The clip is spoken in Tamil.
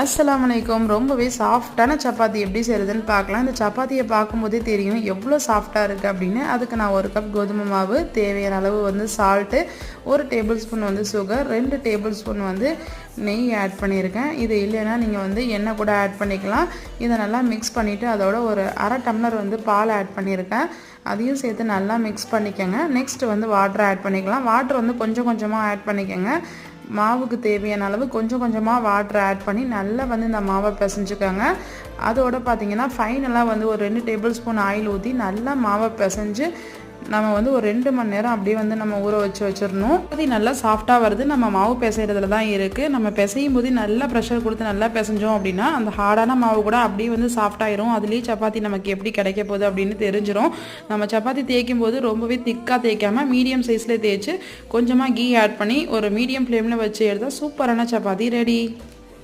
அஸ்ஸலாமு அலைக்கும். ரொம்பவே சாஃப்டான சப்பாத்தி எப்படி செய்கிறதுன்னு பார்க்கலாம். இந்த சப்பாத்தியை பார்க்கும்போதே தெரியும் எவ்வளோ சாஃப்டாக இருக்குது அப்படின்னு. அதுக்கு நான் 1 கப் கோதுமை மாவு, தேவையான அளவு salt, 1 table spoon sugar, 2 table spoon நெய் ஆட் பண்ணியிருக்கேன். இது இல்லைன்னா நீங்கள் எண்ணெய் கூட ஆட் பண்ணிக்கலாம். இதை நல்லா மிக்ஸ் பண்ணிவிட்டு அதோட ஒரு அரை டம்ளர் பால் ஆட் பண்ணியிருக்கேன். அதையும் சேர்த்து நல்லா மிக்ஸ் பண்ணிக்கோங்க. நெக்ஸ்ட்டு வாட்டர் ஆட் பண்ணிக்கலாம். வாட்டர் கொஞ்சம் கொஞ்சமாக ஆட் பண்ணிக்கோங்க. மாவுக்கு தேவையான அளவு கொஞ்சம் கொஞ்சமாக வாட்டர் ஆட் பண்ணி நல்லா இந்த மாவை பிசைஞ்சுக்கோங்க. அதோட பார்த்திங்கன்னா ஃபைனலாக ஒரு 2 டேபிள் ஸ்பூன் ஆயில் ஊற்றி நல்லா மாவை பிசைஞ்சு நம்ம ஒரு 2 மணி நேரம் அப்படியே நம்ம ஊற வச்சிடணும். அது நல்லா சாஃப்டாக வருது. நம்ம மாவு பிசைறதுல தான் இருக்குது. நம்ம பிசையும் போது நல்லா ப்ரெஷர் கொடுத்து நல்லா பிசைஞ்சோம் அப்படின்னா அந்த ஹார்டான மாவு கூட அப்படியே சாஃப்டாயிரும். அதுலேயே சப்பாத்தி நமக்கு எப்படி கிடைக்க போகுது அப்படின்னு தெரிஞ்சிடும். நம்ம சப்பாத்தி தேய்க்கும் போது ரொம்பவே திக்காக தேய்க்காமல் மீடியம் சைஸில் தேய்ச்சி கொஞ்சமாக கீ ஆட் பண்ணி ஒரு மீடியம் ஃப்ளேமில் வச்சு எடுத்தால் சூப்பரான சப்பாத்தி ரெடி.